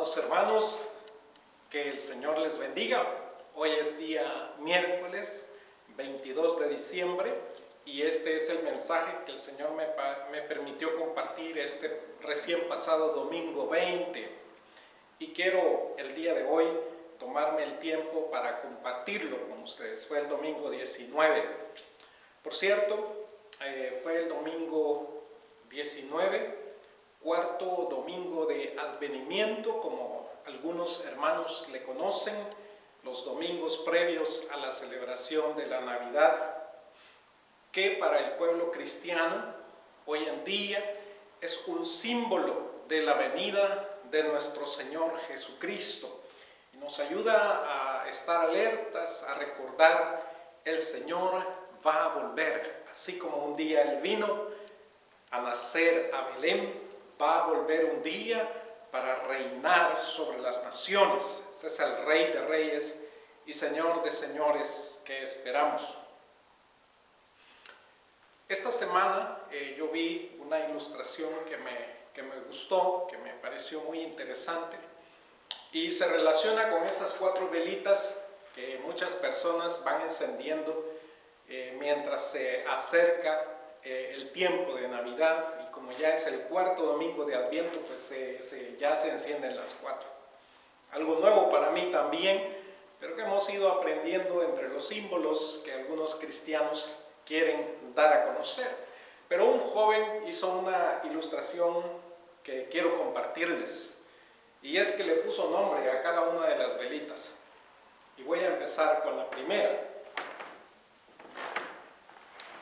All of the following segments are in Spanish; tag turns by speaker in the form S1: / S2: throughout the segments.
S1: Amados hermanos, que el Señor les bendiga. Hoy es día miércoles 22 de diciembre y este es el mensaje que el Señor me permitió compartir este recién pasado domingo 20. Y quiero el día de hoy tomarme el tiempo para compartirlo con ustedes. Fue el domingo 19. Por cierto, fue el domingo 19, cuarto domingo de advenimiento, como algunos hermanos le conocen, los domingos previos a la celebración de la Navidad, que para el pueblo cristiano hoy en día es un símbolo de la venida de nuestro Señor Jesucristo y nos ayuda a estar alertas, a recordar: el Señor va a volver, así como un día Él vino a nacer a Belén, va a volver un día para reinar sobre las naciones. Este es el Rey de Reyes y Señor de Señores que esperamos. Esta semana yo vi una ilustración que me gustó, que me pareció muy interesante y se relaciona con esas 4 velitas que muchas personas van encendiendo mientras se acerca el tiempo de Navidad, y como ya es el cuarto domingo de Adviento, pues ya se encienden las 4. Algo nuevo para mí también, pero que hemos ido aprendiendo entre los símbolos que algunos cristianos quieren dar a conocer. Pero un joven hizo una ilustración que quiero compartirles, y es que le puso nombre a cada una de las velitas. Y voy a empezar con la primera.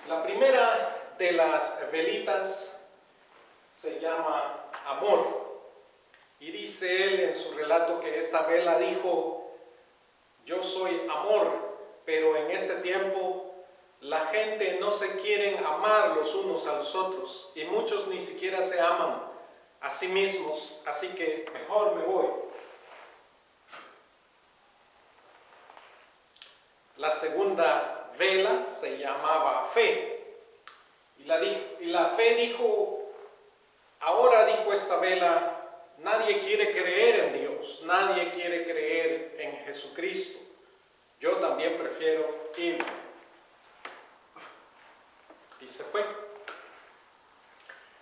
S1: La primera de las velitas se llama amor, y dice él en su relato que esta vela dijo: yo soy amor, pero en este tiempo la gente no se quieren amar los unos a los otros y muchos ni siquiera se aman a sí mismos, así que mejor me voy. La segunda vela se llamaba fe. Y la fe dijo: ahora, dijo esta vela, nadie quiere creer en Dios, nadie quiere creer en Jesucristo. Yo también prefiero irme. Y se fue.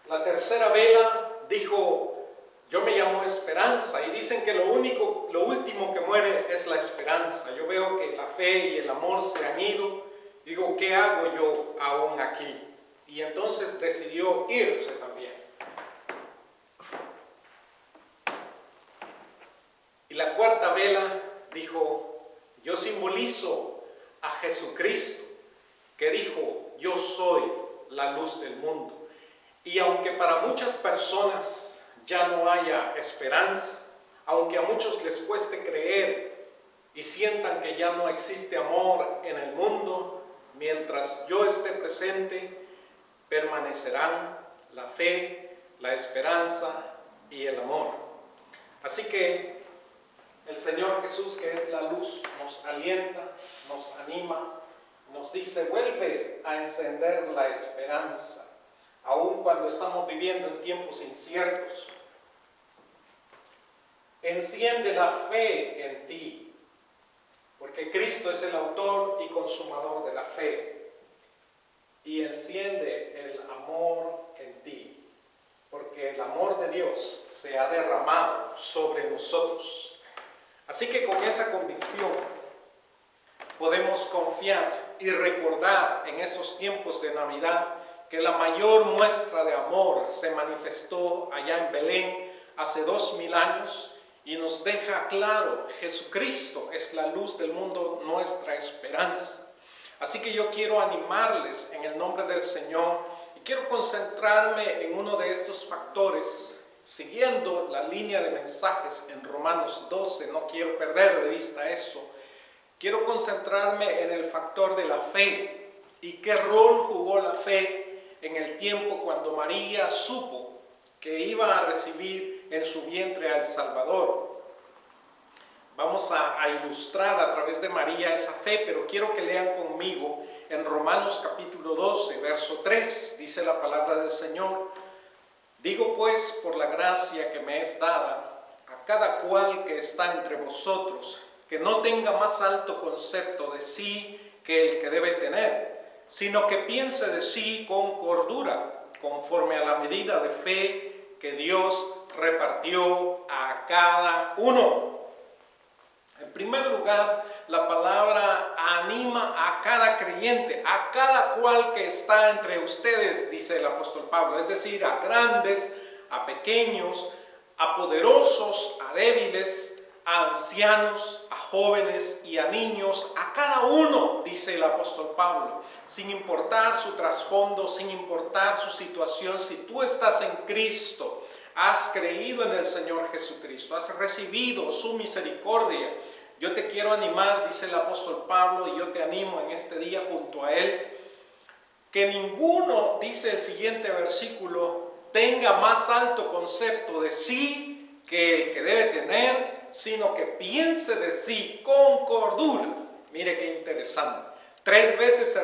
S1: La tercera vela dijo: yo me llamo esperanza, y dicen que lo último que muere es la esperanza. Yo veo que la fe y el amor se han ido. Digo, ¿qué hago yo aún aquí? Y entonces decidió irse también. Y la cuarta vela dijo: yo simbolizo a Jesucristo, que dijo: yo soy la luz del mundo. Y aunque para muchas personas ya no haya esperanza, aunque a muchos les cueste creer y sientan que ya no existe amor en el mundo, mientras yo esté presente, permanecerán la fe, la esperanza y el amor. Así que el Señor Jesús, que es la luz, nos alienta, nos anima, nos dice: vuelve a encender la esperanza, aun cuando estamos viviendo en tiempos inciertos. Enciende la fe en ti, porque Cristo es el autor y consumador de la fe. Y enciende el amor en ti, porque el amor de Dios se ha derramado sobre nosotros. Así que con esa convicción podemos confiar y recordar en estos tiempos de Navidad que la mayor muestra de amor se manifestó allá en Belén hace 2000 años y nos deja claro: Jesucristo es la luz del mundo, nuestra esperanza. Así que yo quiero animarles en el nombre del Señor y quiero concentrarme en uno de estos factores, siguiendo la línea de mensajes en Romanos 12, no quiero perder de vista eso. Quiero concentrarme en el factor de la fe y qué rol jugó la fe en el tiempo cuando María supo que iba a recibir en su vientre al Salvador. Vamos a ilustrar a través de María esa fe, pero quiero que lean conmigo en Romanos capítulo 12, verso 3, dice la palabra del Señor: digo pues, por la gracia que me es dada, a cada cual que está entre vosotros, que no tenga más alto concepto de sí que el que debe tener, sino que piense de sí con cordura, conforme a la medida de fe que Dios repartió a cada uno. En primer lugar, la palabra anima a cada creyente, a cada cual que está entre ustedes, dice el apóstol Pablo, es decir, a grandes, a pequeños, a poderosos, a débiles, a ancianos, a jóvenes y a niños, a cada uno, dice el apóstol Pablo, sin importar su trasfondo, sin importar su situación. Si tú estás en Cristo, has creído en el Señor Jesucristo, has recibido su misericordia, yo te quiero animar, dice el apóstol Pablo, y yo te animo en este día junto a él, que ninguno, dice el siguiente versículo, tenga más alto concepto de sí que el que debe tener, sino que piense de sí con cordura. Mire qué interesante. 3 veces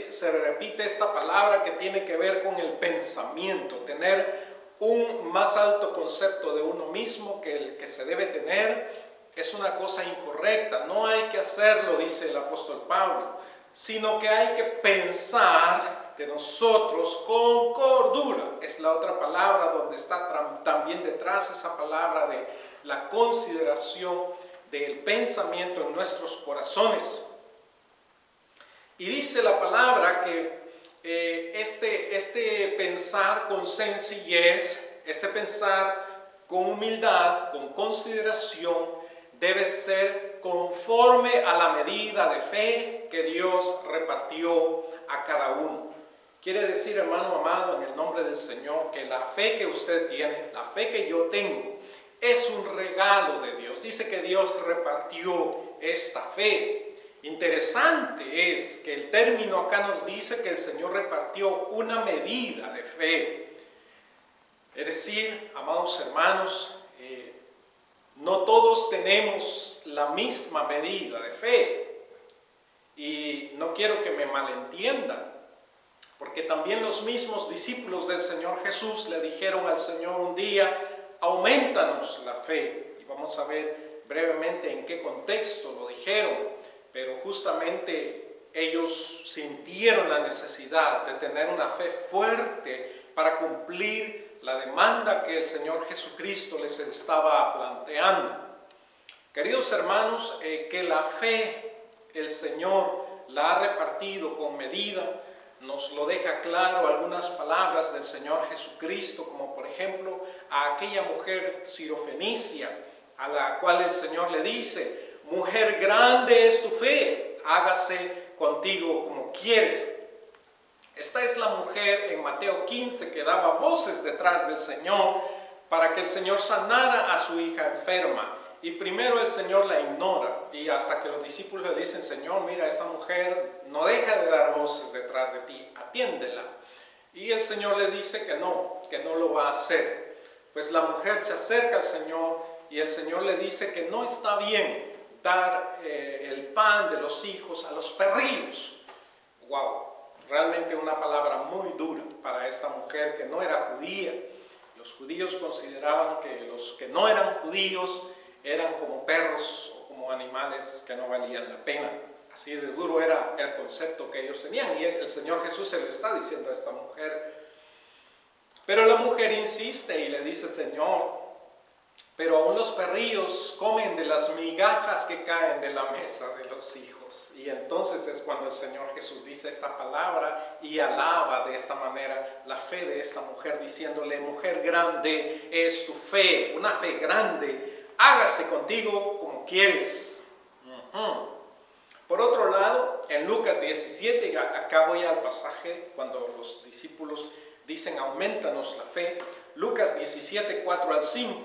S1: se repite esta palabra que tiene que ver con el pensamiento, tener un más alto concepto de uno mismo que el que se debe tener. Es una cosa incorrecta, no hay que hacerlo, dice el apóstol Pablo, sino que hay que pensar de nosotros con cordura. Es la otra palabra donde está también detrás esa palabra de la consideración del pensamiento en nuestros corazones. Y dice la palabra que este pensar con sencillez, este pensar con humildad, con consideración, debe ser conforme a la medida de fe que Dios repartió a cada uno. Quiere decir, hermano amado, en el nombre del Señor, que la fe que usted tiene, la fe que yo tengo, es un regalo de Dios. Dice que Dios repartió esta fe. Interesante es que el término acá nos dice que el Señor repartió una medida de fe. Es decir, amados hermanos, no todos tenemos la misma medida de fe. Y no quiero que me malentiendan, porque también los mismos discípulos del Señor Jesús le dijeron al Señor un día: aumentanos la fe. Y vamos a ver brevemente en qué contexto lo dijeron, pero justamente ellos sintieron la necesidad de tener una fe fuerte para cumplir la demanda que el Señor Jesucristo les estaba planteando. Queridos hermanos, que la fe el Señor la ha repartido con medida. Nos lo deja claro algunas palabras del Señor Jesucristo, como por ejemplo a aquella mujer sirofenicia, a la cual el Señor le dice: mujer, grande es tu fe, hágase contigo como quieres. Esta es la mujer en Mateo 15 que daba voces detrás del Señor para que el Señor sanara a su hija enferma. Y primero el Señor la ignora, y hasta que los discípulos le dicen: Señor, mira, esta mujer no deja de dar voces detrás de ti, atiéndela. Y el Señor le dice que no lo va a hacer. Pues la mujer se acerca al Señor y el Señor le dice que no está bien dar el pan de los hijos a los perrillos. ¡Wow! Realmente una palabra muy dura para esta mujer que no era judía. Los judíos consideraban que los que no eran judíos eran como perros o como animales que no valían la pena. Así de duro era el concepto que ellos tenían, y el Señor Jesús se lo está diciendo a esta mujer. Pero la mujer insiste y le dice: Señor, pero aún los perrillos comen de las migajas que caen de la mesa de los hijos. Y entonces es cuando el Señor Jesús dice esta palabra y alaba de esta manera la fe de esta mujer, diciéndole: mujer, grande es tu fe, una fe grande, hágase contigo como quieres. Por otro lado, en Lucas 17, acá voy al pasaje cuando los discípulos dicen: aumentanos la fe. Lucas 17, 4 al 5.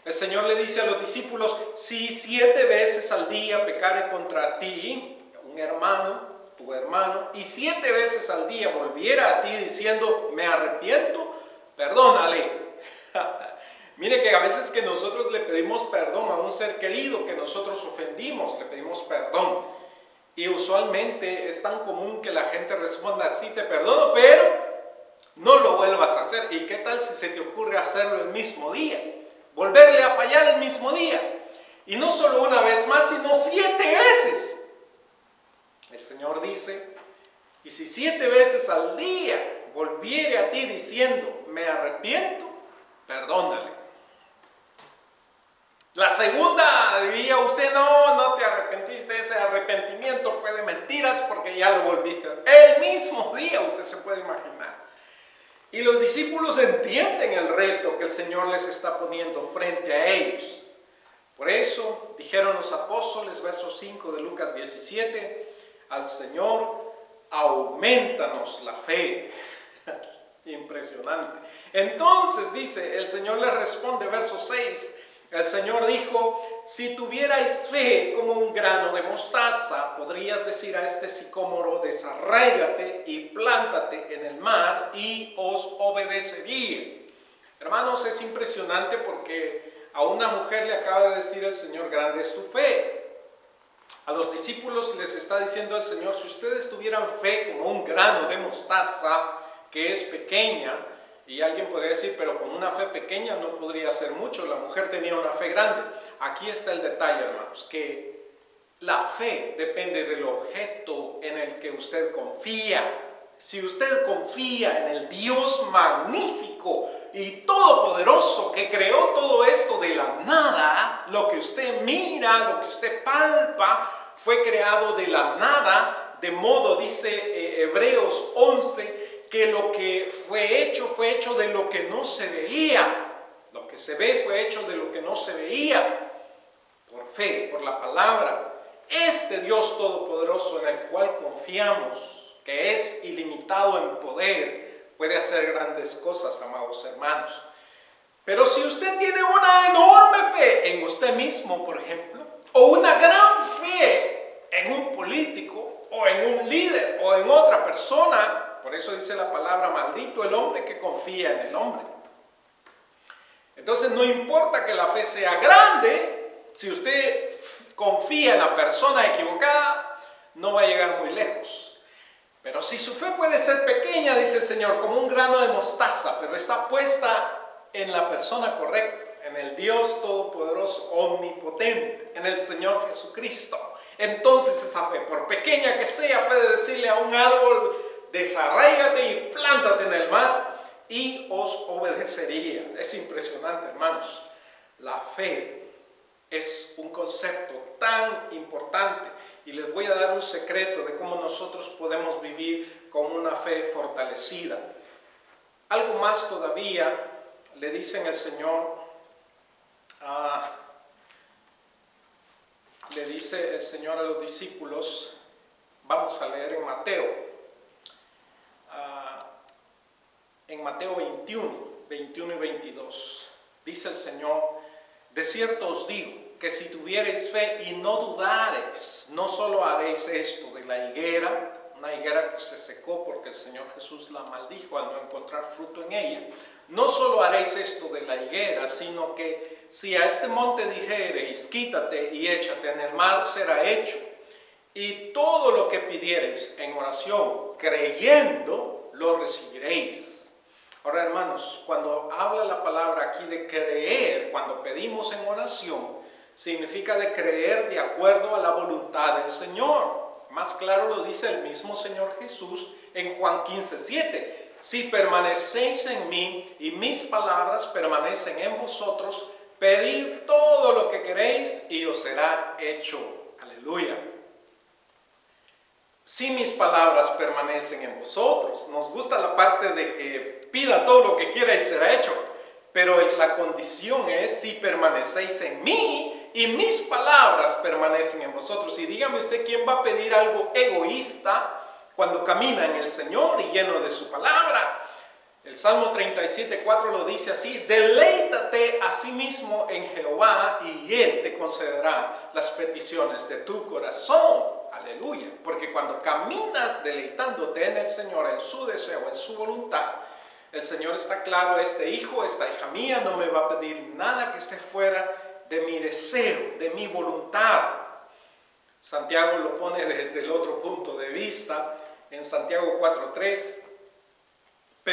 S1: El Señor le dice a los discípulos: si 7 veces al día pecare contra ti un hermano, tu hermano, y 7 veces al día volviera a ti diciendo: me arrepiento, perdónale. Mire que a veces que nosotros le pedimos perdón a un ser querido que nosotros ofendimos, le pedimos perdón. Y usualmente es tan común que la gente responda: sí, te perdono, pero no lo vuelvas a hacer. ¿Y qué tal si se te ocurre hacerlo el mismo día? volverle a fallar el mismo día. Y no solo una vez más, sino 7 veces. El Señor dice, y si 7 veces al día volviere a ti diciendo, me arrepiento, perdónale. La segunda, diría usted, no te arrepentiste, ese arrepentimiento fue de mentiras porque ya lo volviste. El mismo día, usted se puede imaginar. Y los discípulos entienden el reto que el Señor les está poniendo frente a ellos. Por eso dijeron los apóstoles, verso 5 de Lucas 17, al Señor, aumentanos la fe. Impresionante. Entonces dice, el Señor les responde, verso 6, el Señor dijo, si tuvierais fe como un grano de mostaza, podrías decir a este sicómoro, desarráigate y plántate en el mar y os obedecería. Hermanos, es impresionante porque a una mujer le acaba de decir el Señor, grande es tu fe. A los discípulos les está diciendo el Señor, si ustedes tuvieran fe como un grano de mostaza, que es pequeña, y alguien podría decir, pero con una fe pequeña no podría hacer mucho, la mujer tenía una fe grande. Aquí está el detalle, hermanos, que la fe depende del objeto en el que usted confía. Si usted confía en el Dios magnífico y todopoderoso que creó todo esto de la nada, lo que usted mira, lo que usted palpa, fue creado de la nada, de modo, dice Hebreos 11, que lo que fue hecho de lo que no se veía. Lo que se ve fue hecho de lo que no se veía. Por fe, por la palabra. Este Dios todopoderoso en el cual confiamos, que es ilimitado en poder, puede hacer grandes cosas, amados hermanos. Pero si usted tiene una enorme fe en usted mismo, por ejemplo, o una gran fe en un político, o en un líder, o en otra persona, por eso dice la palabra, maldito el hombre que confía en el hombre. Entonces no importa que la fe sea grande, si usted confía en la persona equivocada, no va a llegar muy lejos. Pero si su fe puede ser pequeña, dice el Señor, como un grano de mostaza, pero está puesta en la persona correcta, en el Dios todopoderoso, omnipotente, en el Señor Jesucristo. Entonces esa fe, por pequeña que sea, puede decirle a un árbol, desarráigate y plántate en el mar y os obedecería. Es impresionante, hermanos. La fe es un concepto tan importante y les voy a dar un secreto de cómo nosotros podemos vivir con una fe fortalecida. Algo más todavía le dicen el Señor, le dice el Señor a los discípulos, vamos a leer en Mateo. En Mateo 21 y 22, dice el Señor, de cierto os digo, que si tuviereis fe y no dudareis, no solo haréis esto de la higuera, una higuera que se secó porque el Señor Jesús la maldijo al no encontrar fruto en ella, no solo haréis esto de la higuera, sino que si a este monte dijereis, quítate y échate en el mar, será hecho. Y todo lo que pidiereis en oración, creyendo, lo recibiréis. Ahora, hermanos, cuando habla la palabra aquí de creer, cuando pedimos en oración, significa de creer de acuerdo a la voluntad del Señor. Más claro lo dice el mismo Señor Jesús en Juan 15:7. Si permanecéis en mí y mis palabras permanecen en vosotros, pedid todo lo que queréis y os será hecho. Aleluya. Si mis palabras permanecen en vosotros. Nos gusta la parte de que pida todo lo que quiera y será hecho. Pero la condición es si permanecéis en mí y mis palabras permanecen en vosotros. Y dígame usted, ¿quién va a pedir algo egoísta cuando camina en el Señor y lleno de su palabra? El Salmo 37:4 lo dice así: deleítate a sí mismo en Jehová y Él te concederá las peticiones de tu corazón. Aleluya. Porque cuando caminas deleitándote en el Señor, en su deseo, en su voluntad, el Señor está claro, este hijo, esta hija mía no me va a pedir nada que esté fuera de mi deseo, de mi voluntad. Santiago lo pone desde el otro punto de vista, en Santiago 4:3.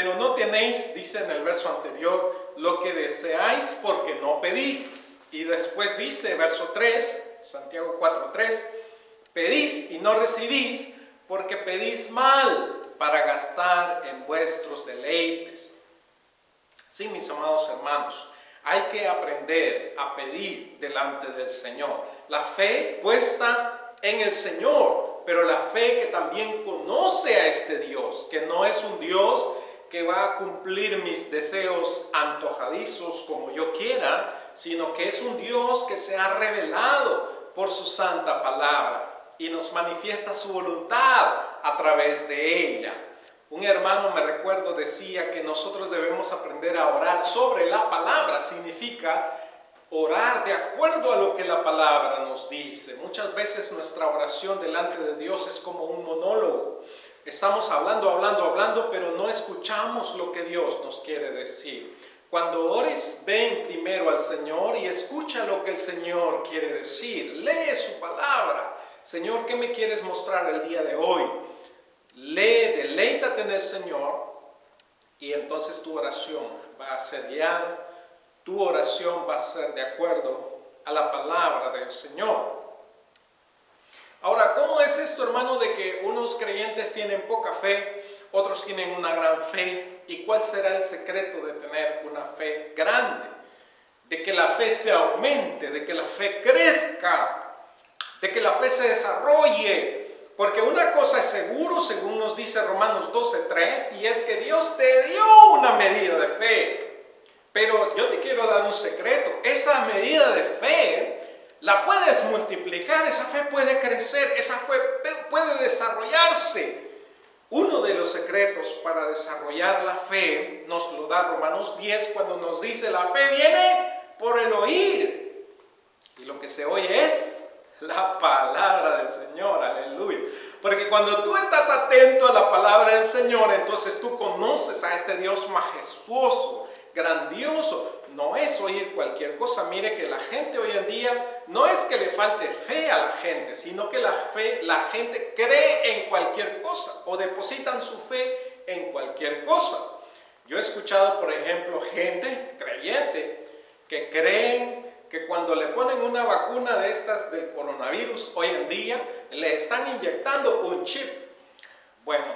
S1: pero no tenéis, dice en el verso anterior, lo que deseáis porque no pedís. Y después dice, verso 3, Santiago 4:3, pedís y no recibís porque pedís mal para gastar en vuestros deleites. Sí, mis amados hermanos, hay que aprender a pedir delante del Señor. La fe puesta en el Señor, pero la fe que también conoce a este Dios, que no es un Dios que va a cumplir mis deseos antojadizos como yo quiera, sino que es un Dios que se ha revelado por su santa palabra y nos manifiesta su voluntad a través de ella. Un hermano, me recuerdo, decía que nosotros debemos aprender a orar sobre la palabra. Significa orar de acuerdo a lo que la palabra nos dice. Muchas veces nuestra oración delante de Dios es como un monólogo. Estamos hablando, pero no escuchamos lo que Dios nos quiere decir. Cuando ores, ven primero al Señor y escucha lo que el Señor quiere decir. Lee su palabra. Señor, ¿qué me quieres mostrar el día de hoy? Lee, deleítate en el Señor y entonces tu oración va a ser guiada, tu oración va a ser de acuerdo a la palabra del Señor. Ahora, ¿cómo es esto, hermano, de que unos creyentes tienen poca fe, otros tienen una gran fe? ¿Y cuál será el secreto de tener una fe grande? De que la fe se aumente, de que la fe crezca, de que la fe se desarrolle. Porque una cosa es seguro, según nos dice Romanos 12:3, y es que Dios te dio una medida de fe. Pero yo te quiero dar un secreto. Esa medida de fe la puedes multiplicar, esa fe puede crecer, esa fe puede desarrollarse. Uno de los secretos para desarrollar la fe nos lo da Romanos 10 cuando nos dice la fe viene por el oír. Y lo que se oye es la palabra del Señor, aleluya. Porque cuando tú estás atento a la palabra del Señor, entonces tú conoces a este Dios majestuoso, grandioso. No es oír cualquier cosa. Mire que la gente hoy en día no es que le falte fe a la gente, sino que la gente cree en cualquier cosa o depositan su fe en cualquier cosa. Yo he escuchado, por ejemplo, gente creyente que creen que cuando le ponen una vacuna de estas del coronavirus hoy en día, le están inyectando un chip. Bueno,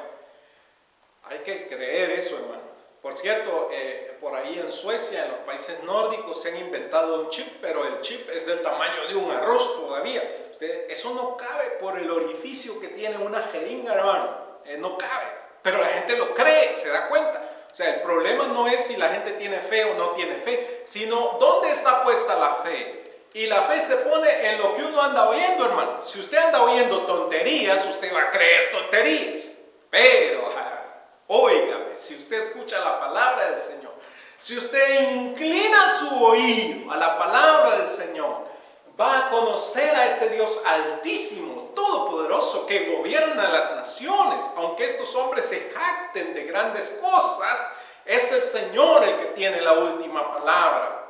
S1: hay que creer eso, hermano. Por cierto, por ahí en Suecia, en los países nórdicos, se han inventado un chip, pero el chip es del tamaño de un arroz todavía. Eso no cabe por el orificio que tiene una jeringa, hermano. No cabe, pero la gente lo cree, se da cuenta. O sea, el problema no es si la gente tiene fe o no tiene fe, sino dónde está puesta la fe. Y la fe se pone en lo que uno anda oyendo, hermano. Si usted anda oyendo tonterías, usted va a creer tonterías. Pero, óigame, si usted escucha la palabra del Señor, si usted inclina su oído a la palabra del Señor, va a conocer a este Dios altísimo, todopoderoso, que gobierna las naciones. Aunque estos hombres se jacten de grandes cosas, es el Señor el que tiene la última palabra.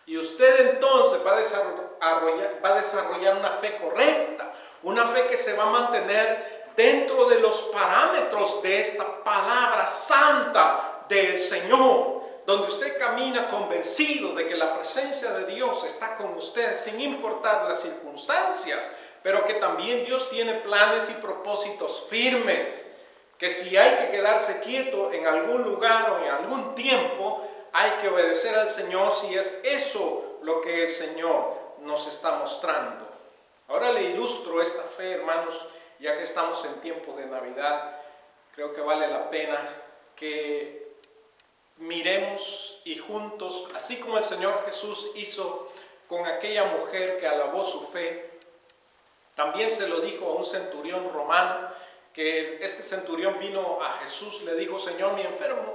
S1: Y usted entonces va a desarrollar una fe correcta, una fe que se va a mantener dentro de los parámetros de esta palabra santa del Señor, donde usted camina convencido de que la presencia de Dios está con usted sin importar las circunstancias, pero que también Dios tiene planes y propósitos firmes, que si hay que quedarse quieto en algún lugar o en algún tiempo, hay que obedecer al Señor si es eso lo que el Señor nos está mostrando. Ahora le ilustro esta fe, hermanos, ya que estamos en tiempo de Navidad. Creo que vale la pena que miremos y juntos, así como el Señor Jesús hizo con aquella mujer que alabó su fe, también se lo dijo a un centurión romano, que este centurión vino a Jesús, le dijo: Señor,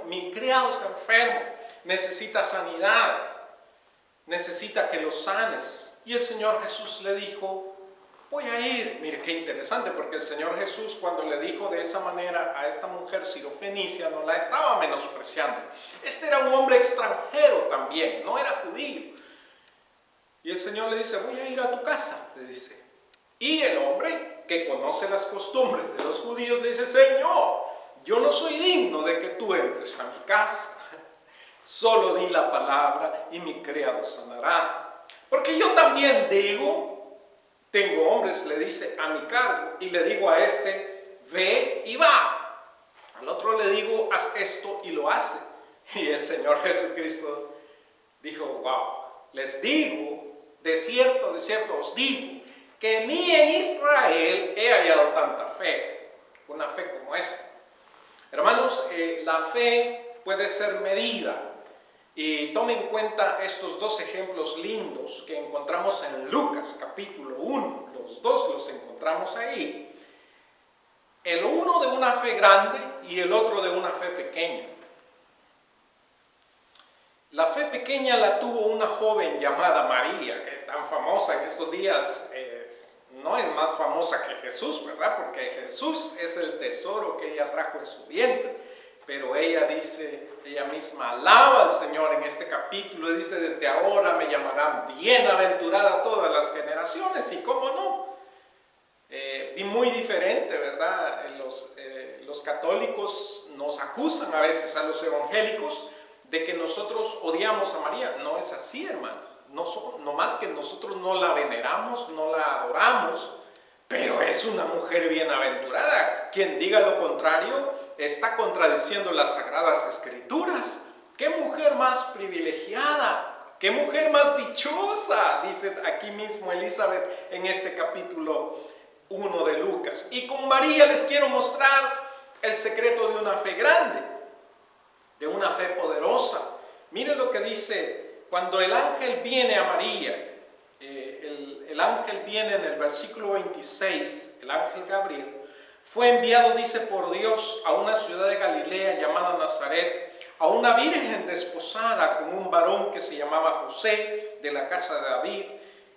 S1: mi criado está enfermo, necesita sanidad, necesita que lo sanes. Y el Señor Jesús le dijo: voy a ir. Mire qué interesante, porque el Señor Jesús, cuando le dijo de esa manera a esta mujer sirofenicia, no la estaba menospreciando. Este era un hombre extranjero también, no era judío. Y el Señor le dice: voy a ir a tu casa, le dice. Y el hombre, que conoce las costumbres de los judíos, le dice: Señor, yo no soy digno de que tú entres a mi casa. Solo di la palabra y mi criado sanará. Porque yo también digo, tengo hombres, le dice, a mi cargo, y le digo a este, ve y va. Al otro le digo, haz esto y lo hace. Y el Señor Jesucristo dijo, wow, les digo, de cierto os digo, que ni en Israel he hallado tanta fe, una fe como esta. Hermanos, la fe puede ser medida. Y tomen en cuenta estos dos ejemplos lindos que encontramos en Lucas capítulo 1. Los dos los encontramos ahí. El uno de una fe grande y el otro de una fe pequeña. La fe pequeña la tuvo una joven llamada María, que es tan famosa en estos días, no es más famosa que Jesús, ¿verdad? Porque Jesús es el tesoro que ella trajo en su vientre. Pero ella dice, ella misma alaba al Señor en este capítulo, y dice, desde ahora me llamarán bienaventurada todas las generaciones, y cómo no. Y muy diferente, ¿verdad? Los católicos nos acusan a veces a los evangélicos de que nosotros odiamos a María. No es así, hermano. No más que nosotros no la veneramos, no la adoramos, pero es una mujer bienaventurada. Quien diga lo contrario está contradiciendo las Sagradas Escrituras. ¡Qué mujer más privilegiada! ¡Qué mujer más dichosa! Dice aquí mismo Elizabeth en este capítulo 1 de Lucas. Y con María les quiero mostrar el secreto de una fe grande, de una fe poderosa. Miren lo que dice cuando el ángel viene a María. El ángel viene en el versículo 26, el ángel Gabriel. Fue enviado, dice, por Dios a una ciudad de Galilea llamada Nazaret, a una virgen desposada con un varón que se llamaba José, de la casa de David,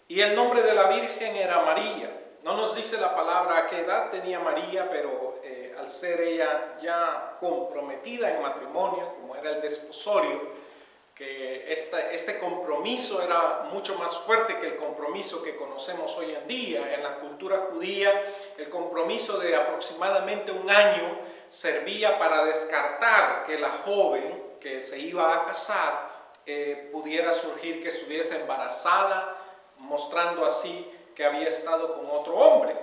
S1: y el nombre de la virgen era María. No nos dice la palabra a qué edad tenía María, pero al ser ella ya comprometida en matrimonio, como era el desposorio, que este compromiso era mucho más fuerte que el compromiso que conocemos hoy en día. En la cultura judía, el compromiso de aproximadamente un año servía para descartar que la joven que se iba a casar pudiera surgir que estuviese embarazada, mostrando así que había estado con otro hombre.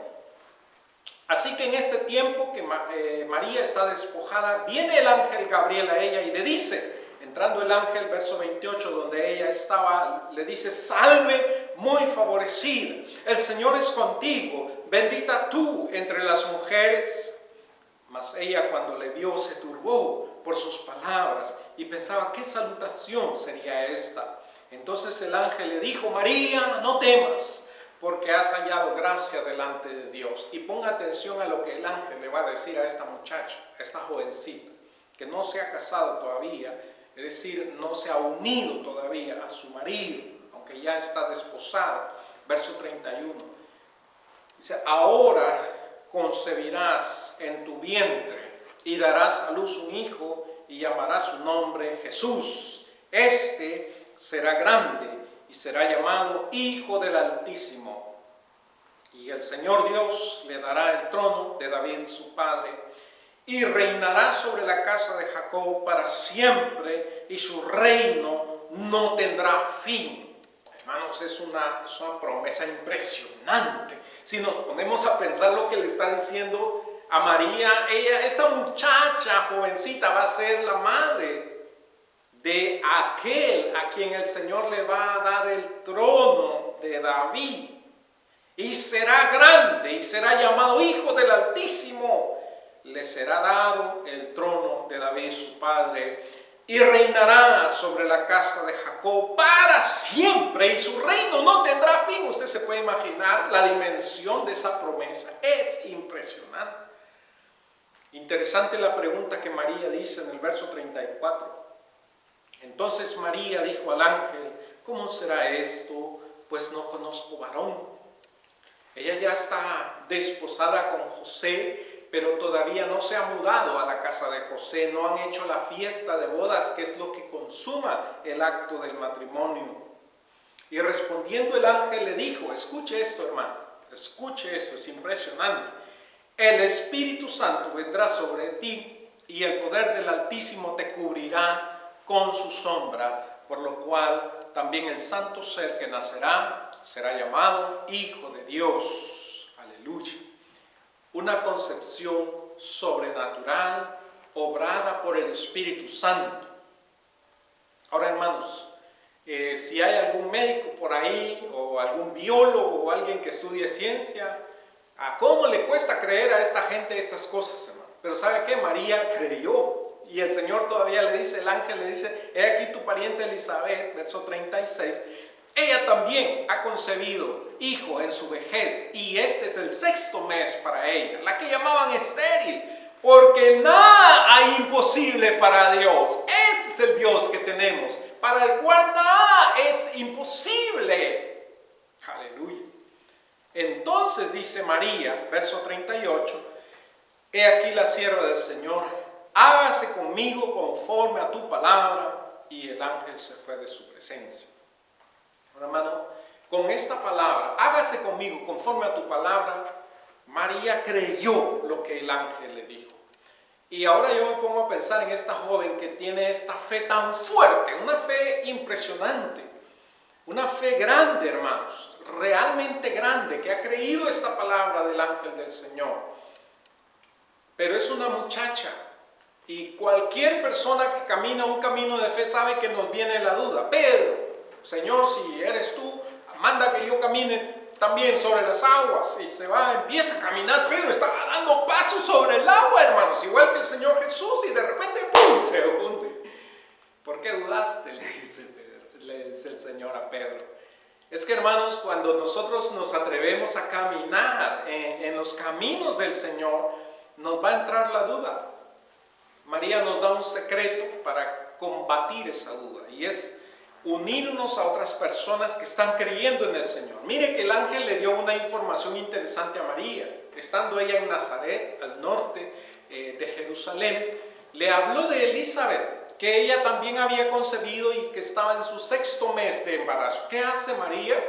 S1: Así que en este tiempo que María está despojada, viene el ángel Gabriel a ella y le dice, entrando el ángel, verso 28, donde ella estaba, le dice, salve muy favorecida, el Señor es contigo, bendita tú entre las mujeres. Mas ella cuando le vio se turbó por sus palabras y pensaba, ¿qué salutación sería esta? Entonces el ángel le dijo, María, no temas, porque has hallado gracia delante de Dios. Y ponga atención a lo que el ángel le va a decir a esta muchacha, a esta jovencita, que no se ha casado todavía, es decir, no se ha unido todavía a su marido, aunque ya está desposada. Verso 31. Dice, ahora concebirás en tu vientre y darás a luz un hijo y llamarás su nombre Jesús. Este será grande y será llamado Hijo del Altísimo. Y el Señor Dios le dará el trono de David su padre, y reinará sobre la casa de Jacob para siempre, y su reino no tendrá fin. Hermanos, es una promesa impresionante. Si nos ponemos a pensar lo que le está diciendo a María, esta muchacha jovencita va a ser la madre de aquel a quien el Señor le va a dar el trono de David. Y será grande y será llamado Hijo del Altísimo. Le será dado el trono de David su padre y reinará sobre la casa de Jacob para siempre y su reino no tendrá fin. Usted se puede imaginar la dimensión de esa promesa. Es impresionante. Interesante la pregunta que María dice en el verso 34. Entonces María dijo al ángel, ¿cómo será esto? Pues no conozco varón. Ella ya está desposada con José, pero todavía no se ha mudado a la casa de José, no han hecho la fiesta de bodas, que es lo que consuma el acto del matrimonio. Y respondiendo el ángel le dijo, escuche esto, hermano, escuche esto, es impresionante. El Espíritu Santo vendrá sobre ti y el poder del Altísimo te cubrirá con su sombra, por lo cual también el santo ser que nacerá será llamado Hijo de Dios. Aleluya. Una concepción sobrenatural obrada por el Espíritu Santo. Ahora, hermanos, si hay algún médico por ahí o algún biólogo o alguien que estudie ciencia, ¿a cómo le cuesta creer a esta gente estas cosas, hermano? Pero ¿sabe qué? María creyó. Y el Señor todavía le dice, el ángel le dice, he aquí tu pariente Elizabeth, verso 36, ella también ha concebido hijo en su vejez, y este es el 6º mes para ella, la que llamaban estéril, porque nada hay imposible para Dios. Este es el Dios que tenemos, para el cual nada es imposible. Aleluya. Entonces dice María, verso 38, he aquí la sierva del Señor, hágase conmigo conforme a tu palabra, y el ángel se fue de su presencia. Ahora, hermano, con esta palabra, hágase conmigo conforme a tu palabra, María creyó lo que el ángel le dijo. Y ahora yo me pongo a pensar en esta joven que tiene esta fe tan fuerte, una fe impresionante, una fe grande, hermanos, realmente grande, que ha creído esta palabra del ángel del Señor. Pero es una muchacha, y cualquier persona que camina un camino de fe sabe que nos viene la duda. Pedro, Señor, si eres tú, manda que yo camine también sobre las aguas. Y se va, empieza a caminar. Pedro estaba dando pasos sobre el agua, hermanos, igual que el Señor Jesús, y de repente ¡pum!, se hunde. ¿Por qué dudaste?, le dice el Señor a Pedro. Es que, hermanos, cuando nosotros nos atrevemos a caminar en los caminos del Señor, nos va a entrar la duda. María nos da un secreto para combatir esa duda, y es unirnos a otras personas que están creyendo en el Señor. Mire que el ángel le dio una información interesante a María. Estando ella en Nazaret, al norte de Jerusalén, le habló de Elizabeth, que ella también había concebido y que estaba en su 6º mes de embarazo. ¿Qué hace María?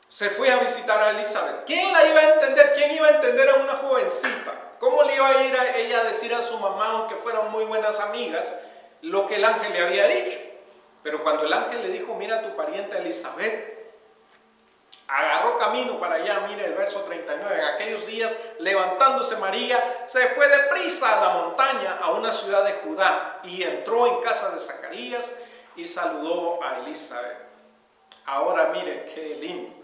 S1: Se fue a visitar a Elizabeth. ¿Quién la iba a entender? ¿Quién iba a entender a una jovencita? ¿Cómo le iba a ir a ella a decir a su mamá, aunque fueran muy buenas amigas, lo que el ángel le había dicho? Pero cuando el ángel le dijo, mira a tu pariente Elizabeth, agarró camino para allá. Mire el verso 39, en aquellos días, levantándose María, se fue deprisa a la montaña, a una ciudad de Judá, y entró en casa de Zacarías y saludó a Elizabeth. Ahora mire qué lindo.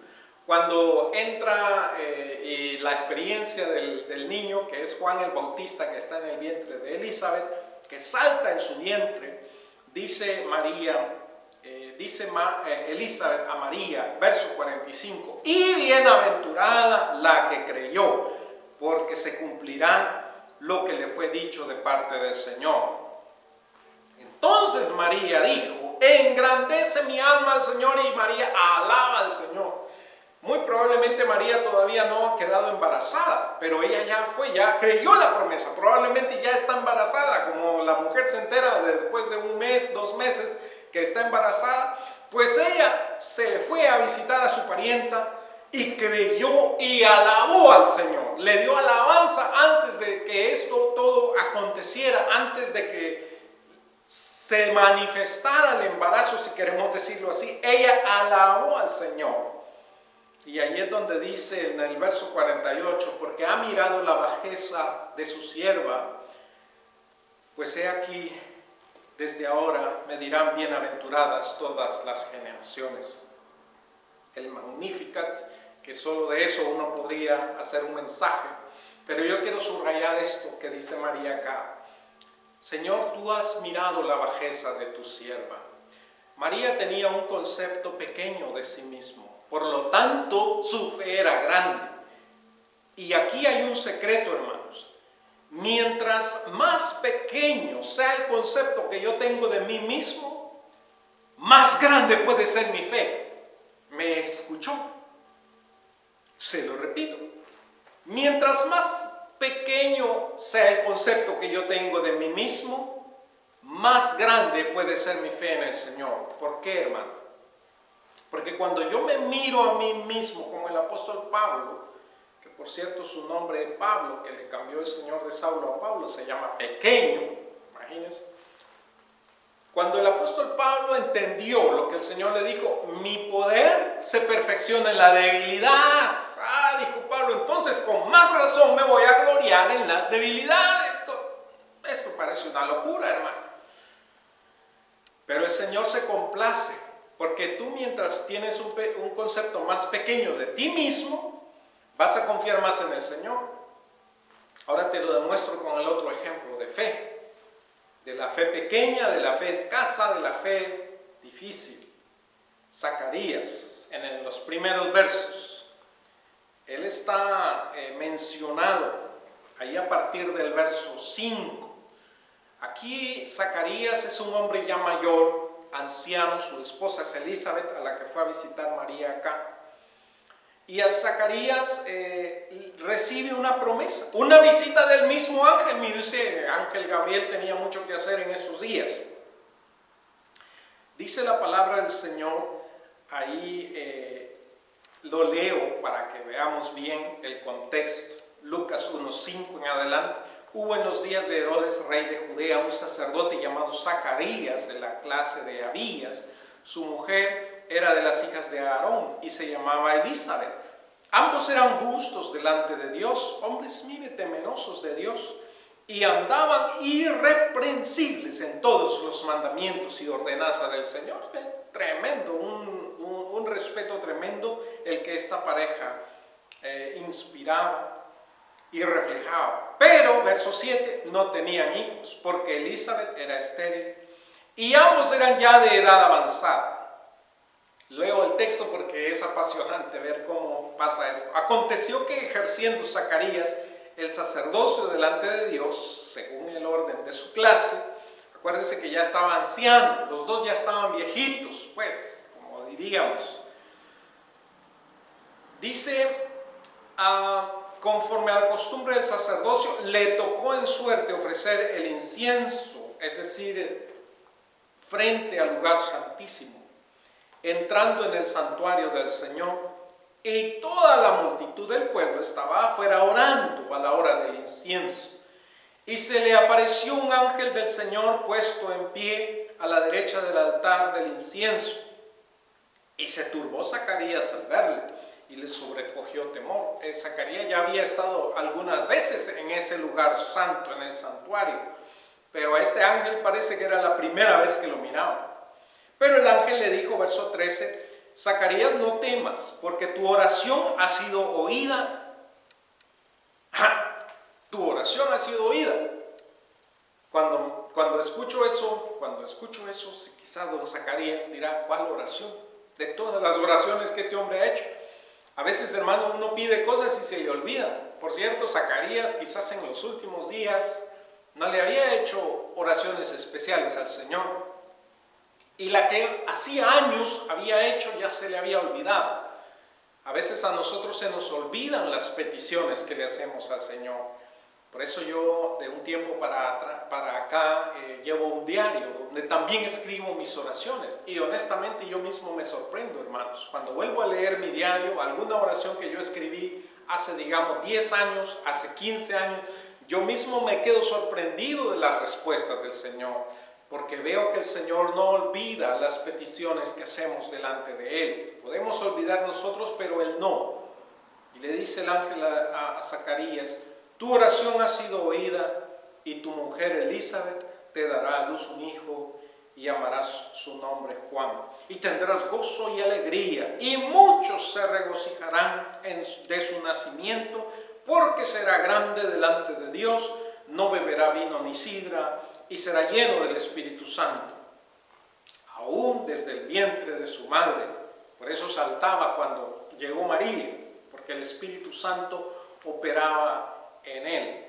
S1: Cuando entra y la experiencia del niño, que es Juan el Bautista, que está en el vientre de Elizabeth, que salta en su vientre, dice Elizabeth a María, verso 45, y bienaventurada la que creyó, porque se cumplirá lo que le fue dicho de parte del Señor. Entonces María dijo, engrandece mi alma al Señor, y María alaba al Señor. Muy probablemente María todavía no ha quedado embarazada, pero ella ya creyó la promesa. Probablemente ya está embarazada, como la mujer se entera después de 1 mes, 2 meses que está embarazada. Pues ella se fue a visitar a su parienta y creyó y alabó al Señor. Le dio alabanza antes de que esto todo aconteciera, antes de que se manifestara el embarazo, si queremos decirlo así. Ella alabó al Señor. Y ahí es donde dice en el verso 48, porque ha mirado la bajeza de su sierva, pues he aquí, desde ahora me dirán bienaventuradas todas las generaciones. El Magnificat, que solo de eso uno podría hacer un mensaje, pero yo quiero subrayar esto que dice María acá. Señor, tú has mirado la bajeza de tu sierva. María tenía un concepto pequeño de sí mismo. Por lo tanto, su fe era grande. Y aquí hay un secreto, hermanos. Mientras más pequeño sea el concepto que yo tengo de mí mismo, más grande puede ser mi fe. ¿Me escuchó? Se lo repito. Mientras más pequeño sea el concepto que yo tengo de mí mismo, más grande puede ser mi fe en el Señor. ¿Por qué, hermano? Porque cuando yo me miro a mí mismo, como el apóstol Pablo, que por cierto su nombre Pablo, que le cambió el Señor de Saulo a Pablo, se llama pequeño, imagínense. Cuando el apóstol Pablo entendió lo que el Señor le dijo, mi poder se perfecciona en la debilidad. Dijo Pablo, entonces con más razón me voy a gloriar en las debilidades. Esto parece una locura, hermano. Pero el Señor se complace, porque tú mientras tienes un concepto más pequeño de ti mismo, vas a confiar más en el Señor. Ahora te lo demuestro con el otro ejemplo de fe. De la fe pequeña, de la fe escasa, de la fe difícil. Zacarías, en los primeros versos, él está mencionado ahí a partir del verso 5. Aquí Zacarías es un hombre ya mayor, anciano, su esposa es Elizabeth, a la que fue a visitar María acá. Y a Zacarías recibe una promesa, una visita del mismo ángel. Mire, ese ángel Gabriel tenía mucho que hacer en estos días. Dice la palabra del Señor, ahí lo leo para que veamos bien el contexto. Lucas 1:5 en adelante. Hubo en los días de Herodes, rey de Judea, un sacerdote llamado Zacarías, de la clase de Abías. Su mujer era de las hijas de Aarón y se llamaba Elizabeth. Ambos eran justos delante de Dios, hombres, mire, temerosos de Dios, y andaban irreprensibles en todos los mandamientos y ordenanzas del Señor. Tremendo, un respeto tremendo el que esta pareja inspiraba y reflejaba. Pero, verso 7, no tenían hijos, porque Elizabeth era estéril y ambos eran ya de edad avanzada. Leo el texto porque es apasionante ver cómo pasa esto. Aconteció que ejerciendo Zacarías el sacerdocio delante de Dios, según el orden de su clase, acuérdense que ya estaba anciano, los dos ya estaban viejitos, pues, como diríamos. Dice, conforme a la costumbre del sacerdocio, le tocó en suerte ofrecer el incienso, es decir, frente al lugar santísimo, entrando en el santuario del Señor, y toda la multitud del pueblo estaba afuera orando a la hora del incienso. Y se le apareció un ángel del Señor puesto en pie a la derecha del altar del incienso. Y se turbó Zacarías al verle, y le sobrecogió temor. Zacarías ya había estado algunas veces en ese lugar santo, en el santuario, pero a este ángel parece que era la primera vez que lo miraba. Pero el ángel le dijo, verso 13, Zacarías, no temas, porque tu oración ha sido oída. Tu oración ha sido oída. Cuando escucho eso, quizás don Zacarías dirá, ¿cuál oración? De todas las oraciones que este hombre ha hecho. A veces, hermano, uno pide cosas y se le olvidan. Por cierto, Zacarías quizás en los últimos días no le había hecho oraciones especiales al Señor. Y la que hacía años había hecho ya se le había olvidado. A veces a nosotros se nos olvidan las peticiones que le hacemos al Señor. Por eso yo de un tiempo para acá llevo un diario donde también escribo mis oraciones. Y honestamente yo mismo me sorprendo, hermanos. Cuando vuelvo a leer mi diario, alguna oración que yo escribí hace, digamos, 10 años, hace 15 años, yo mismo me quedo sorprendido de las respuestas del Señor. Porque veo que el Señor no olvida las peticiones que hacemos delante de Él. Podemos olvidar nosotros, pero Él no. Y le dice el ángel a Zacarías, tu oración ha sido oída y tu mujer Elizabeth te dará a luz un hijo y llamarás su nombre Juan. Y tendrás gozo y alegría y muchos se regocijarán de su nacimiento porque será grande delante de Dios, no beberá vino ni sidra y será lleno del Espíritu Santo, aún desde el vientre de su madre. Por eso saltaba cuando llegó María, porque el Espíritu Santo operaba en él.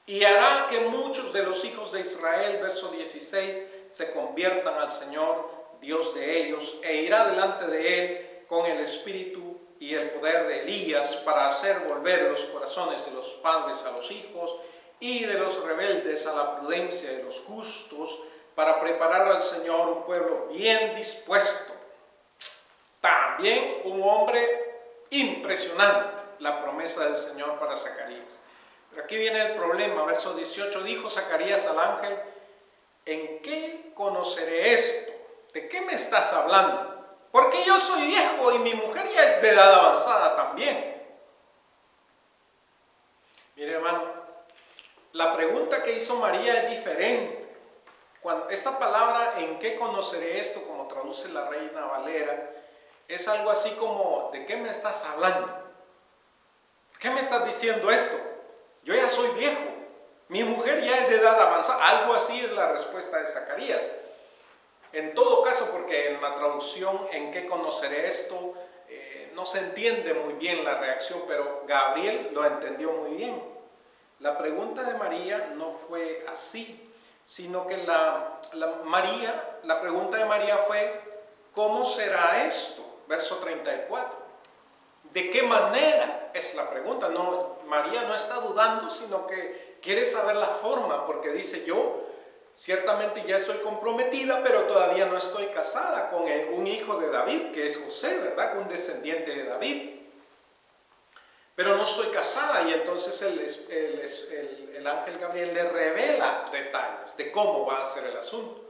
S1: Y hará que muchos de los hijos de Israel, verso 16, se conviertan al Señor, Dios de ellos, e irá delante de él con el espíritu y el poder de Elías para hacer volver los corazones de los padres a los hijos y de los rebeldes a la prudencia de los justos, para preparar al Señor un pueblo bien dispuesto. También un hombre impresionante, la promesa del Señor para Zacarías. Pero aquí viene el problema, verso 18, dijo Zacarías al ángel, ¿en qué conoceré esto? ¿De qué me estás hablando? Porque yo soy viejo y mi mujer ya es de edad avanzada también. Mire, hermano, la pregunta que hizo María es diferente. Cuando esta palabra, ¿en qué conoceré esto?, como traduce la Reina Valera, es algo así como, ¿de qué me estás hablando? ¿Por qué me estás diciendo esto? Yo ya soy viejo, mi mujer ya es de edad avanzada. Algo así es la respuesta de Zacarías. En todo caso, porque en la traducción, ¿en qué conoceré esto?, no se entiende muy bien la reacción, pero Gabriel lo entendió muy bien. La pregunta de María no fue así, sino que la pregunta de María fue, ¿cómo será esto? Verso 34. ¿De qué manera? Es la pregunta. No, María no está dudando, sino que quiere saber la forma, porque dice, yo ciertamente ya estoy comprometida, pero todavía no estoy casada con un hijo de David, que es José, ¿verdad? Un descendiente de David. Pero no estoy casada, y entonces el ángel Gabriel le revela detalles de cómo va a ser el asunto.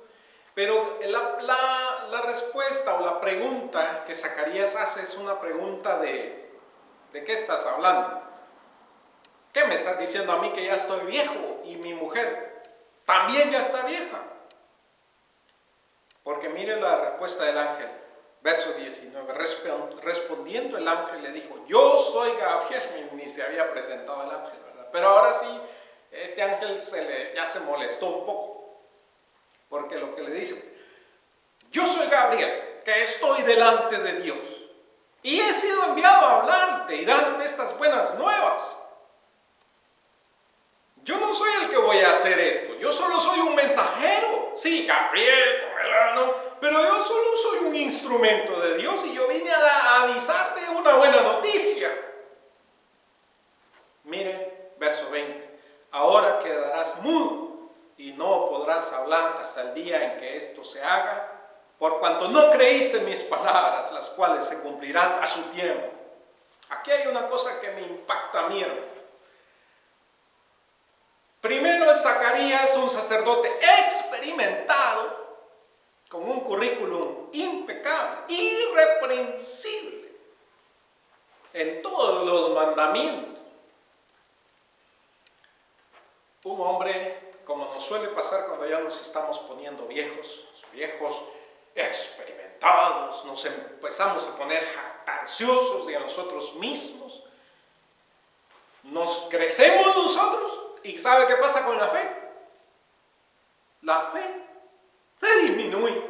S1: Pero la respuesta o la pregunta que Zacarías hace es una pregunta ¿de qué estás hablando? ¿Qué me estás diciendo a mí que ya estoy viejo y mi mujer también ya está vieja? Porque mire la respuesta del ángel, verso 19, respondiendo el ángel le dijo, yo soy Gabriel, ni se había presentado el ángel, ¿verdad? Pero ahora sí, este ángel ya se molestó un poco, porque lo que le dice, yo soy Gabriel, que estoy delante de Dios, y he sido enviado a hablarte y darte estas buenas nuevas. Yo no soy el que voy a hacer esto, yo solo soy un mensajero. Sí, Gabriel, pero yo solo soy un instrumento de Dios y yo vine a avisarte una buena noticia. Mire, verso 20. Ahora quedarás mudo y no podrás hablar hasta el día en que esto se haga, por cuanto no creíste mis palabras, las cuales se cumplirán a su tiempo. Aquí hay una cosa que me impacta a mí, hermano. Primero, el Zacarías, un sacerdote experimentado, con un currículum impecable, irreprensible, en todos los mandamientos. Un hombre, como nos suele pasar cuando ya nos estamos poniendo viejos experimentados, nos empezamos a poner jactanciosos de nosotros mismos, nos crecemos nosotros. ¿Y sabe qué pasa con la fe? La fe se disminuye.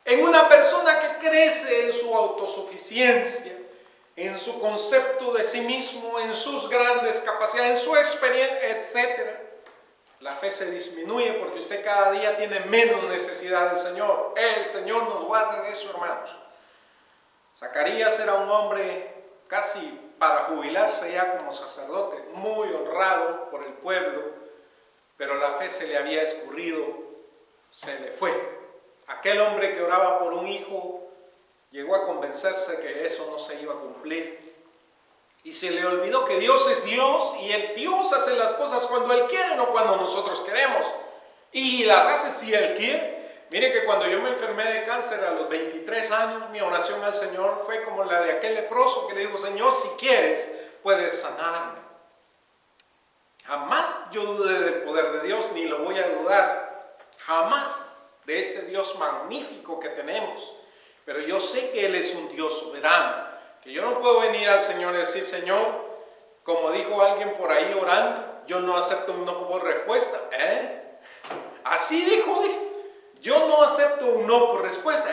S1: En una persona que crece en su autosuficiencia, en su concepto de sí mismo, en sus grandes capacidades, en su experiencia, etc., la fe se disminuye porque usted cada día tiene menos necesidad del Señor. El Señor nos guarde de eso, hermanos. Zacarías era un hombre casi para jubilarse ya como sacerdote, muy honrado por el pueblo, pero la fe se le había escurrido, se le fue. Aquel hombre que oraba por un hijo llegó a convencerse que eso no se iba a cumplir y se le olvidó que Dios es Dios y el Dios hace las cosas cuando Él quiere, no cuando nosotros queremos, y las hace si Él quiere. Mire que cuando yo me enfermé de cáncer a los 23 años, mi oración al Señor fue como la de aquel leproso que le dijo, Señor, si quieres, puedes sanarme. Jamás yo dudé del poder de Dios, ni lo voy a dudar, jamás, de este Dios magnífico que tenemos. Pero yo sé que Él es un Dios soberano, que yo no puedo venir al Señor y decir, Señor, como dijo alguien por ahí orando, yo no acepto un no por respuesta. Así dijo, yo no acepto un no por respuesta.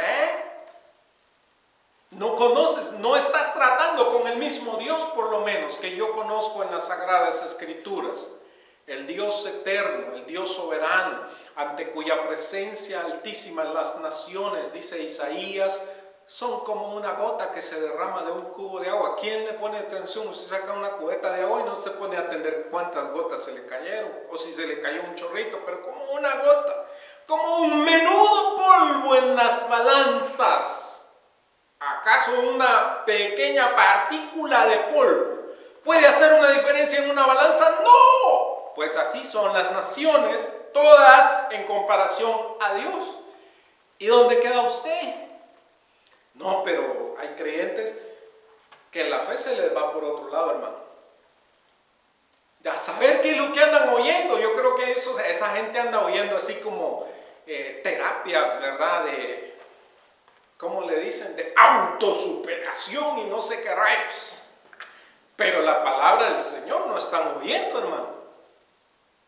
S1: No conoces, no estás tratando con el mismo Dios, por lo menos, que yo conozco en las Sagradas Escrituras. El Dios eterno, el Dios soberano, ante cuya presencia altísima las naciones, dice Isaías, son como una gota que se derrama de un cubo de agua. ¿Quién le pone atención? Usted saca una cubeta de agua y no se pone a atender cuántas gotas se le cayeron, o si se le cayó un chorrito, pero como una gota, como un menudo polvo en las balanzas. ¿Acaso una pequeña partícula de polvo ¿Puede hacer una diferencia en una balanza? No. Pues así son las naciones, todas en comparación a Dios. ¿Y dónde queda usted? No, pero hay creyentes que la fe se les va por otro lado, hermano. A saber qué es lo que andan oyendo. Yo creo que esa gente anda oyendo así como terapias, ¿verdad? ¿Cómo le dicen? De autosuperación y no sé qué rayos. Pero la palabra del Señor no están oyendo, hermano.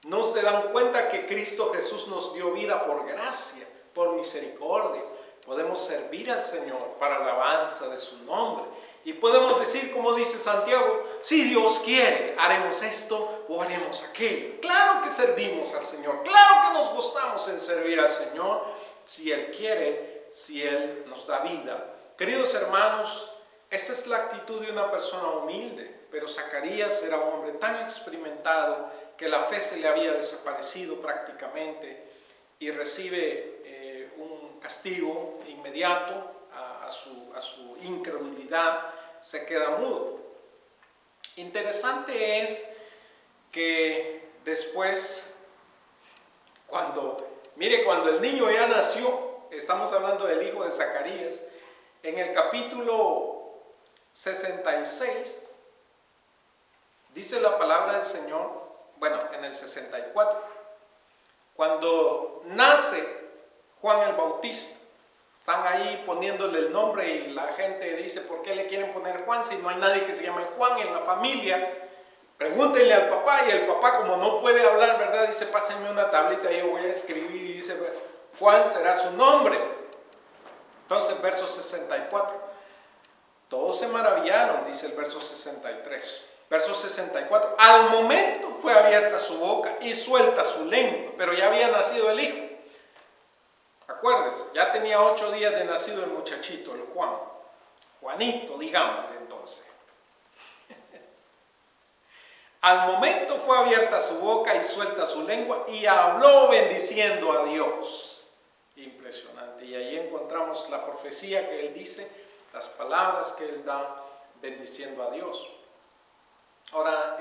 S1: No se dan cuenta que Cristo Jesús nos dio vida por gracia, por misericordia. Podemos servir al Señor para la alabanza de su nombre. Y podemos decir, como dice Santiago, si Dios quiere, haremos esto o haremos aquello. Claro que servimos al Señor. Claro que nos gozamos en servir al Señor si Él quiere, si Él nos da vida. Queridos hermanos, esa es la actitud de una persona humilde. Pero Zacarías era un hombre tan experimentado que la fe se le había desaparecido prácticamente y recibe un castigo inmediato a su incredulidad, se queda mudo. Interesante es que después, cuando el niño ya nació, estamos hablando del hijo de Zacarías, en el capítulo 66, dice la palabra del Señor, bueno, en el 64, cuando nace Juan el Bautista, están ahí poniéndole el nombre y la gente dice, ¿por qué le quieren poner Juan si no hay nadie que se llame Juan en la familia? Pregúntenle al papá, y el papá, como no puede hablar, ¿verdad? Dice, pásenme una tablita y yo voy a escribir, y dice, Juan será su nombre. Entonces, verso 64, todos se maravillaron, dice el verso 63. Verso 64, al momento fue abierta su boca y suelta su lengua, pero ya había nacido el hijo. Acuérdense, ya tenía 8 días de nacido el muchachito, el Juanito, digámosle entonces. Al momento fue abierta su boca y suelta su lengua y habló bendiciendo a Dios. Impresionante. Y ahí encontramos la profecía que él dice, las palabras que él da bendiciendo a Dios. Ahora,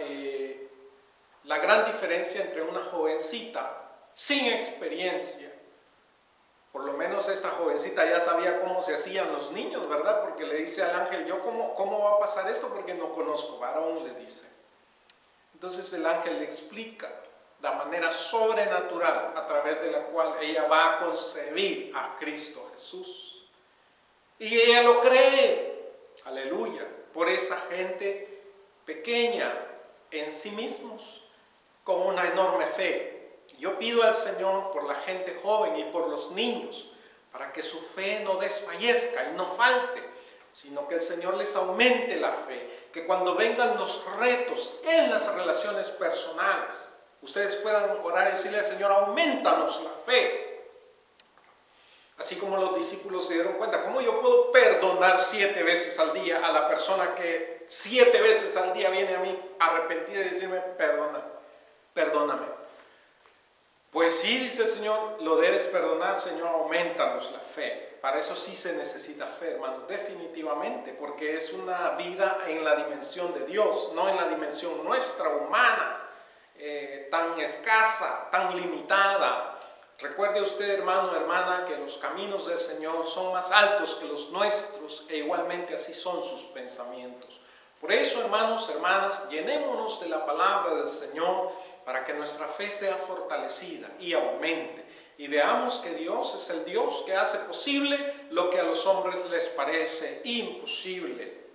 S1: la gran diferencia entre una jovencita sin experiencia, por lo menos esta jovencita ya sabía cómo se hacían los niños, ¿verdad? Porque le dice al ángel, ¿yo cómo va a pasar esto? Porque no conozco varón, le dice. Entonces el ángel le explica la manera sobrenatural a través de la cual ella va a concebir a Cristo Jesús. Y ella lo cree, aleluya, por esa gente pequeña en sí mismos, con una enorme fe. Yo pido al Señor por la gente joven y por los niños, para que su fe no desfallezca y no falte, sino que el Señor les aumente la fe, que cuando vengan los retos en las relaciones personales, ustedes puedan orar y decirle al Señor, aumentanos la fe. Así como los discípulos se dieron cuenta, ¿cómo yo puedo perdonar 7 veces al día a la persona que 7 veces al día viene a mí arrepentida y decirme, perdóname? Pues sí, dice el Señor, lo debes perdonar, Señor, aumentanos la fe. Para eso sí se necesita fe, hermanos, definitivamente, porque es una vida en la dimensión de Dios, no en la dimensión nuestra, humana, tan escasa, tan limitada. Recuerde usted, hermano, hermana, que los caminos del Señor son más altos que los nuestros e igualmente así son sus pensamientos. Por eso, hermanos, hermanas, llenémonos de la palabra del Señor para que nuestra fe sea fortalecida y aumente. Y veamos que Dios es el Dios que hace posible lo que a los hombres les parece imposible.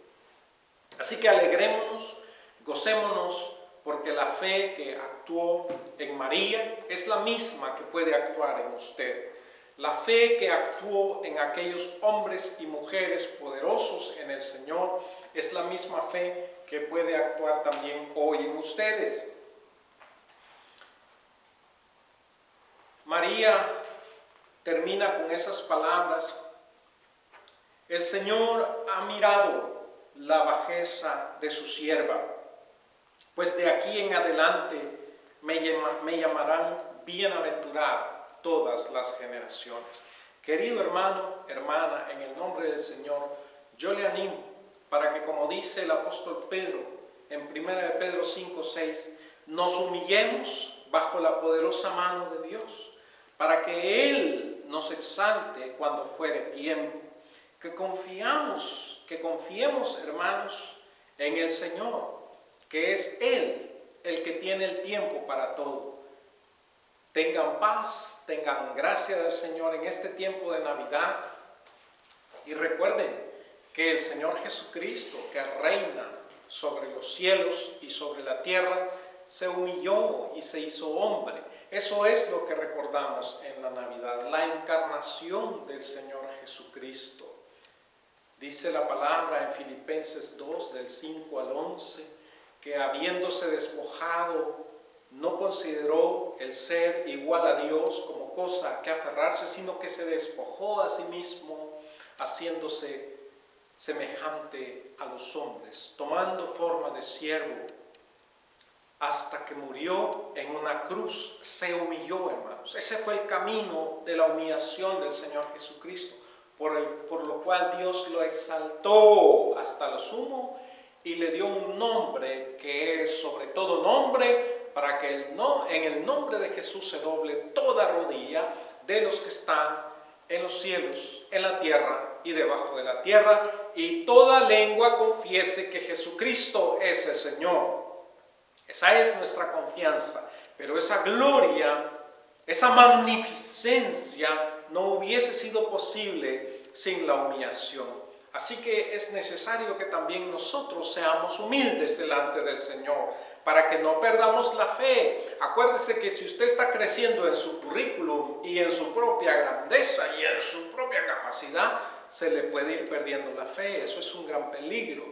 S1: Así que alegrémonos, gocémonos, porque la fe que actuó en María es la misma que puede actuar en usted. La fe que actuó en aquellos hombres y mujeres poderosos en el Señor es la misma fe que puede actuar también hoy en ustedes. María termina con esas palabras: el Señor ha mirado la bajeza de su sierva, pues de aquí en adelante me llamarán bienaventurada todas las generaciones. Querido hermano, hermana, en el nombre del Señor, yo le animo para que, como dice el apóstol Pedro en 1 de Pedro 5, 6, nos humillemos bajo la poderosa mano de Dios, para que Él nos exalte cuando fuere tiempo. Que confiemos, hermanos, en el Señor, que es Él el que tiene el tiempo para todo. Tengan paz, tengan gracia del Señor en este tiempo de Navidad. Y recuerden que el Señor Jesucristo, que reina sobre los cielos y sobre la tierra, se humilló y se hizo hombre. Eso es lo que recordamos en la Navidad, la encarnación del Señor Jesucristo. Dice la palabra en Filipenses 2, del 5 al 11, que habiéndose despojado, no consideró el ser igual a Dios como cosa a que aferrarse, sino que se despojó a sí mismo, haciéndose semejante a los hombres, tomando forma de siervo, hasta que murió en una cruz. Se humilló, hermanos. Ese fue el camino de la humillación del Señor Jesucristo, por lo cual Dios lo exaltó hasta lo sumo y le dio un nombre que es sobre todo nombre, para que en el nombre de Jesús se doble toda rodilla de los que están en los cielos, en la tierra y debajo de la tierra, y toda lengua confiese que Jesucristo es el Señor. Esa es nuestra confianza, pero esa gloria, esa magnificencia no hubiese sido posible sin la humillación. Así que es necesario que también nosotros seamos humildes delante del Señor, para que no perdamos la fe. Acuérdese que si usted está creciendo en su currículum y en su propia grandeza y en su propia capacidad, se le puede ir perdiendo la fe. Eso es un gran peligro.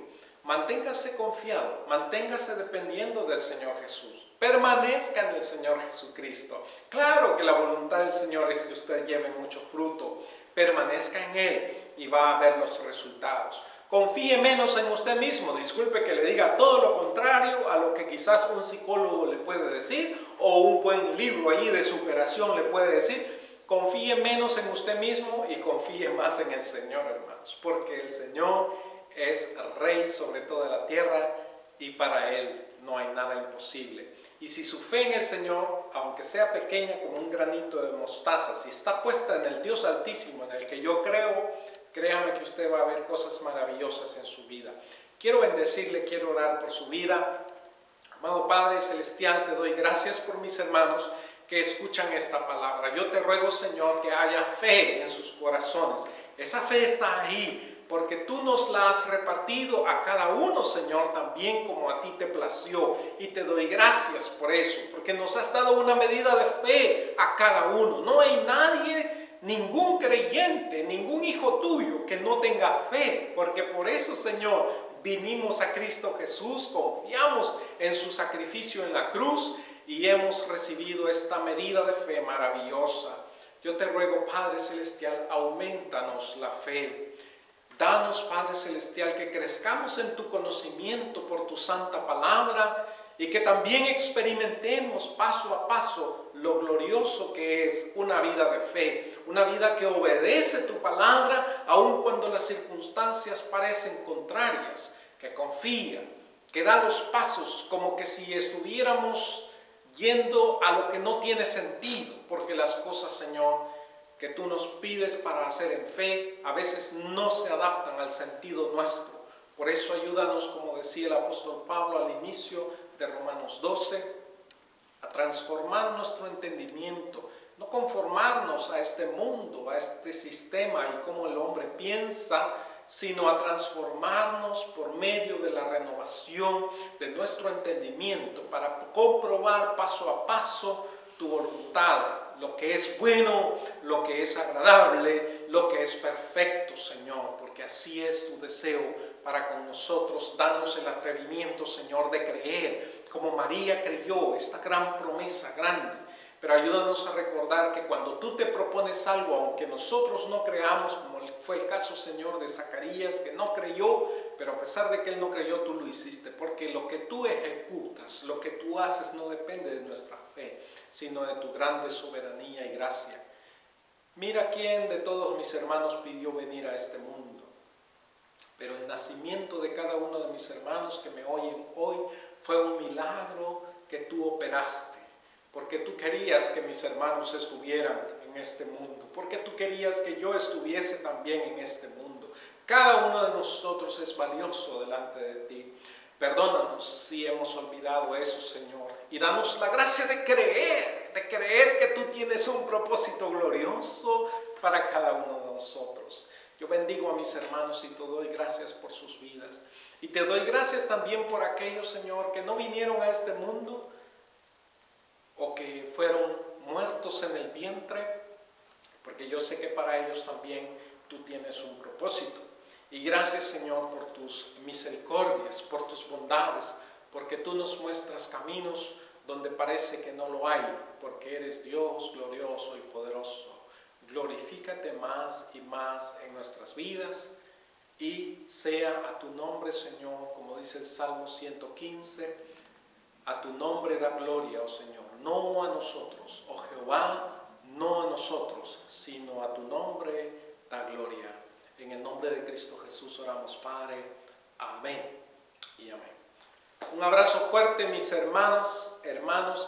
S1: Manténgase confiado, manténgase dependiendo del Señor Jesús. Permanezca en el Señor Jesucristo. Claro que la voluntad del Señor es que usted lleve mucho fruto. Permanezca en Él y va a ver los resultados. Confíe menos en usted mismo. Disculpe que le diga todo lo contrario a lo que quizás un psicólogo le puede decir o un buen libro allí de superación le puede decir. Confíe menos en usted mismo y confíe más en el Señor, hermanos, porque el Señor es Rey sobre toda la tierra y para Él no hay nada imposible. Y si su fe en el Señor, aunque sea pequeña como un granito de mostaza, si está puesta en el Dios Altísimo, en el que yo creo, créame que usted va a ver cosas maravillosas en su vida. Quiero bendecirle, quiero orar por su vida. Amado Padre Celestial, te doy gracias por mis hermanos que escuchan esta palabra. Yo te ruego, Señor, que haya fe en sus corazones. Esa fe está ahí, porque tú nos la has repartido a cada uno, Señor, también como a ti te plació. Y te doy gracias por eso, porque nos has dado una medida de fe a cada uno. No hay nadie, ningún creyente, ningún hijo tuyo que no tenga fe, porque por eso, Señor, vinimos a Cristo Jesús, confiamos en su sacrificio en la cruz y hemos recibido esta medida de fe maravillosa. Yo te ruego, Padre Celestial, aumentanos la fe. Danos, Padre Celestial, que crezcamos en tu conocimiento por tu santa palabra y que también experimentemos paso a paso lo glorioso que es una vida de fe, una vida que obedece tu palabra aun cuando las circunstancias parecen contrarias, que confía, que da los pasos como que si estuviéramos yendo a lo que no tiene sentido, porque las cosas, Señor, que tú nos pides para hacer en fe, a veces no se adaptan al sentido nuestro. Por eso ayúdanos, como decía el apóstol Pablo al inicio de Romanos 12, a transformar nuestro entendimiento, no conformarnos a este mundo, a este sistema y cómo el hombre piensa, sino a transformarnos por medio de la renovación de nuestro entendimiento para comprobar paso a paso tu voluntad, lo que es bueno, lo que es agradable, lo que es perfecto, Señor, porque así es tu deseo para con nosotros. Danos el atrevimiento, Señor, de creer, como María creyó, esta gran promesa grande. Pero ayúdanos a recordar que cuando tú te propones algo, aunque nosotros no creamos, como fue el caso, Señor, de Zacarías, que no creyó, pero a pesar de que él no creyó, tú lo hiciste, porque lo que tú ejecutas, lo que tú haces, no depende de nuestra fe, sino de tu grande soberanía y gracia. Mira quién de todos mis hermanos pidió venir a este mundo. Pero el nacimiento de cada uno de mis hermanos que me oyen hoy fue un milagro que tú operaste, porque tú querías que mis hermanos estuvieran en este mundo, porque tú querías que yo estuviese también en este mundo. Cada uno de nosotros es valioso delante de ti. Perdónanos si hemos olvidado eso, Señor, y danos la gracia de creer que tú tienes un propósito glorioso para cada uno de nosotros. Yo bendigo a mis hermanos y te doy gracias por sus vidas. Y te doy gracias también por aquellos, Señor, que no vinieron a este mundo o que fueron muertos en el vientre, porque yo sé que para ellos también tú tienes un propósito. Y gracias, Señor, por tus misericordias, por tus bondades, porque tú nos muestras caminos donde parece que no lo hay, porque eres Dios glorioso y poderoso. Glorifícate más y más en nuestras vidas y sea a tu nombre, Señor, como dice el Salmo 115, a tu nombre da gloria, oh Señor, no a nosotros, oh Jehová, no a nosotros, sino a tu nombre da gloria. En el nombre de Cristo Jesús oramos, Padre. Amén y amén. Un abrazo fuerte, mis hermanos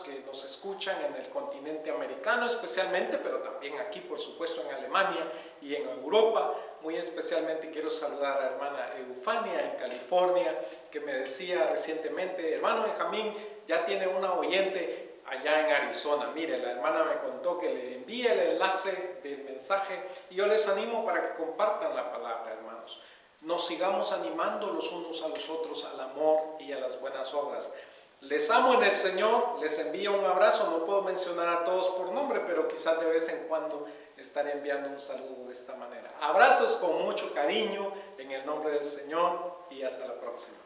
S1: que nos escuchan en el continente americano especialmente, pero también aquí, por supuesto, en Alemania y en Europa. Muy especialmente quiero saludar a la hermana Eufania en California, que me decía recientemente, hermano Benjamín, ya tiene una oyente allá en Arizona. Mire, la hermana me contó que le envíe el enlace del mensaje y yo les animo para que compartan la palabra, hermanos. Nos sigamos animando los unos a los otros al amor y a las buenas obras. Les amo en el Señor, les envío un abrazo. No puedo mencionar a todos por nombre, pero quizás de vez en cuando estaré enviando un saludo de esta manera. Abrazos con mucho cariño en el nombre del Señor y hasta la próxima.